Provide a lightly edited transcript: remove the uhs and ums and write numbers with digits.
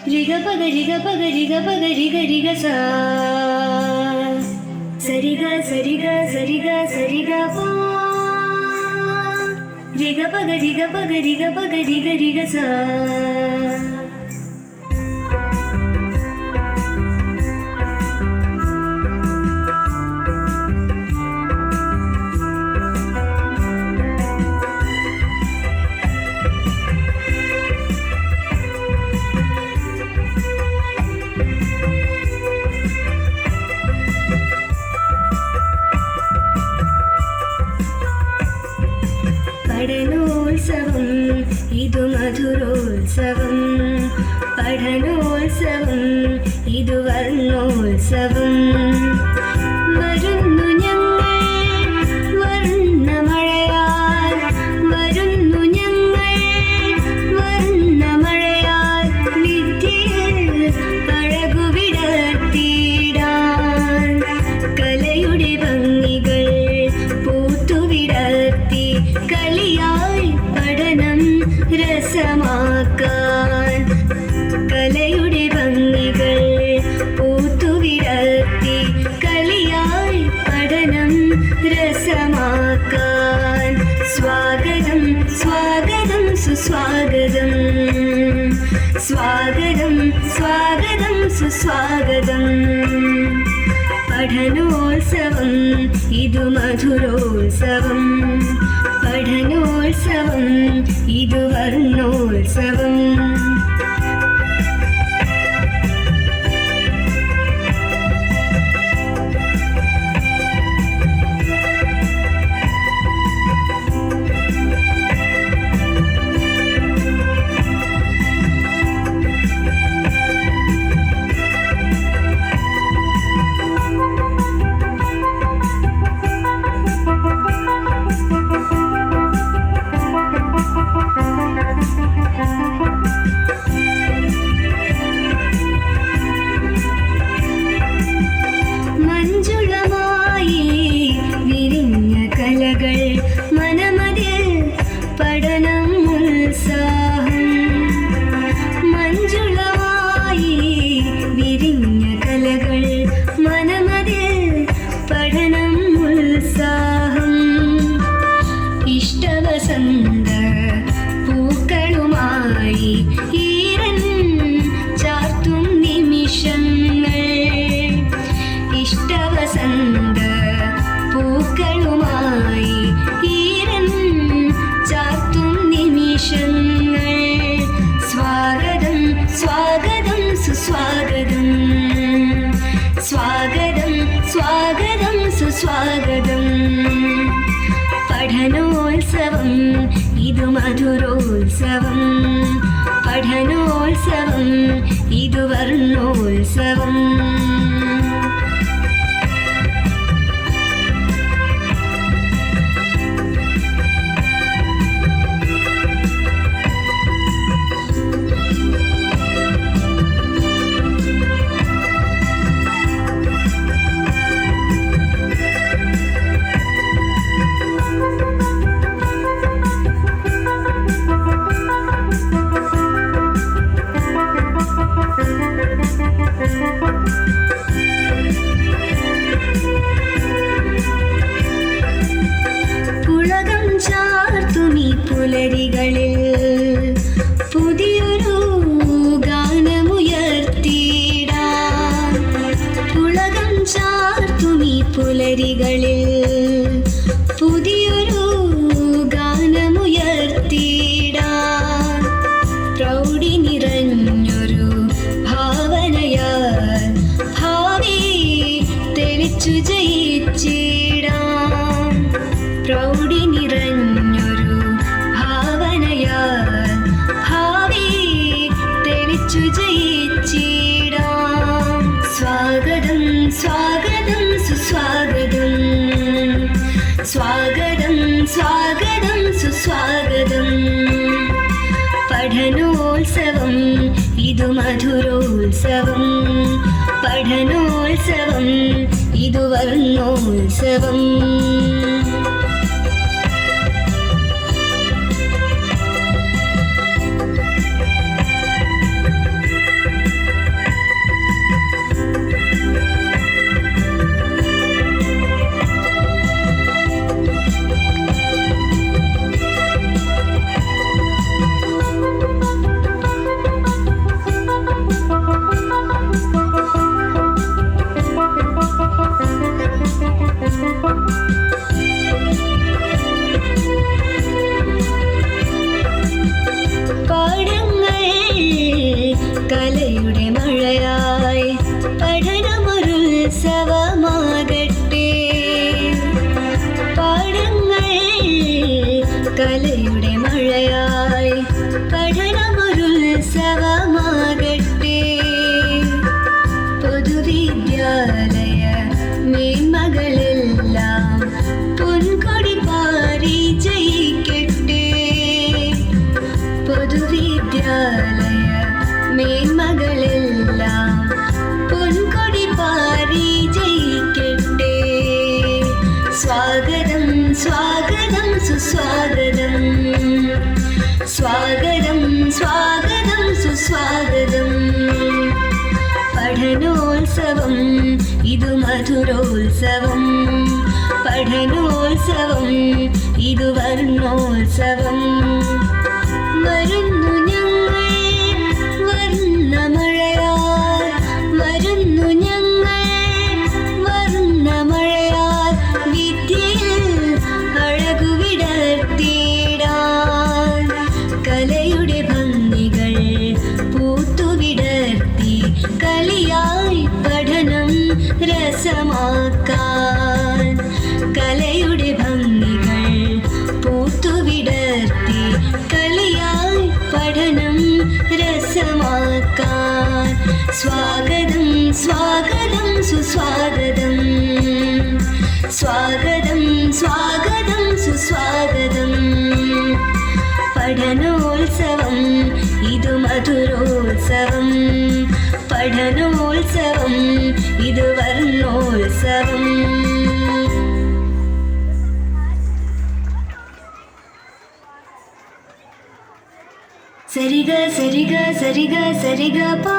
രിഗ പഗ രിഗ പഗ രിഗ പഗ രിഗ രിഗ സാ സരിഗ സരിഗ സരിഗ സരിഗ പാ രിഗ പഗ രിഗ പഗ രിഗ പഗ രിഗ രിഗ സാ പഠനോത്സവം ഇതു മധുരോത്സവം പഠനോത്സവം ഇതു വർണ്ണോത്സവം വരുന്നു ഞങ്ങൾ വർണ്ണമഴയാൽ വരുന്നു ഞങ്ങൾ വർണ്ണമഴയാൽ വിദ്യയിൽ അഴകുവിടർത്തിയിടാൻ കലയുടെ ഭംഗികൾ പൂത്തുവിടർത്തി കളിയായി പഠനം രസമാക്കാൻ കലയുടെ ഭംഗികൾ പൂത്തുവിടർത്തി കളിയായി പഠനം രസമാക്കാൻ സ്വാഗതം സ്വാഗതം സുസ്വാഗതം സ്വാഗതം സ്വാഗതം സുസ്വാഗതം പഠനോത്സവം ഇതു മധുരോത്സവം പഠനോത്സവം ഇതു വർണ്ണോത്സവം മനമതിൽ പഠനം ഉത്സാഹം മഞ്ജുളമായി വിരിഞ്ഞ കലകൾ മനമതിൽ പഠനം ഉത്സാഹം ഇഷ്ടവസന്ത പൂക്കളുമായി ഈരൻ ചാർത്തും നിമിഷങ്ങൾ ഇഷ്ടവസന്ത പൂക്കളുമായി ഈരൻ ചാർത്തും നിമിഷങ്ങൾ സ്വാഗതം സ്വാഗതം സുസ്വാഗതം സ്വാഗതം സ്വാഗതം സുസ്വാഗതം പഠനോത്സവം ഇതു മധുരോത്സവം പഠനോത്സവം ഇതു വർണ്ണോത്സവം പുളകം ചാർത്തുമീ പുലരികളിൽ പുതിയൊരു ഗാനമുയർത്തിയിടാൻ പുളകം ചാർത്തുമീ പുലരികളിൽ പുതിയൊരു ഗാനമുയർത്തിയിടാൻ പ്രൗഢി നിറഞ്ഞൊരു ഭാവനയാൽ ഭാവി തെളിച്ചു ജയിച്ചിടാൻ പ്രൗഢി നിറഞ്ഞൊരു ഭാവനയാൽ ഭാവി തെളിച്ചു ജയിച്ചിടാൻ സ്വാഗതം സ്വാഗതം സുസ്വാഗതം സ്വാഗതം സ്വാഗതം സുസ്വാഗതം പഠനോത്സവം ഇതു മധുരോത്സവം പഠനോത്സവം ഇതു വർണ്ണോത്സവം കലയുടെ മഴയായി പഠനമൊരുത്സവമാകട്ടെ. പാഠങ്ങൾ കലയുടെ മഴയായി പഠനമൊരുത്സവമാകട്ടെ. പൊതുവിദ്യാലയ മേന്മകളെല്ലാം പൊൻകൊടി പാറി ജയിക്കട്ടെ. പൊതുവിദ്യാലയ മേന്മകളെല്ലാം പൊൻകൊടി പാറി ജയിക്കട്ടെ. സ്വാഗതം സ്വാഗതം സുസ്വാഗതം, സ്വാഗതം സ്വാഗതം സുസ്വാഗതം. പഠനോത്സവം ഇതു മധുരോത്സവം, പഠനോത്സവം ഇതു വർണ്ണോത്സവം. വരുന്നു ഞങ്ങൾ വർണ്ണമഴയാൽ, വരുന്നു ഞങ്ങൾ വർണ്ണമഴയാൽ വിദ്യയിൽ അഴകു വിടർത്തിയിടാൻ. കലയുടെ ഭംഗികൾ പൂത്തുവിടർത്തി കളിയായി പഠനം രസമാക്കാൻ. കലയുടെ ഭംഗികൾ പൂത്തുവിടർത്തി കളിയായി പഠനം രസമാക്കാൻ. സ്വാഗതം സ്വാഗതം സുസ്വാഗതം, സ്വാഗതം സ്വാഗതം സുസ്വാഗതം. പഠനോത്സവം ഇതു മധുരോത്സവം, പഠനോത്സവം ഇതു വർണ്ണോത്സവം. സരിഗ സരിഗ സരിഗ സരിഗ പാ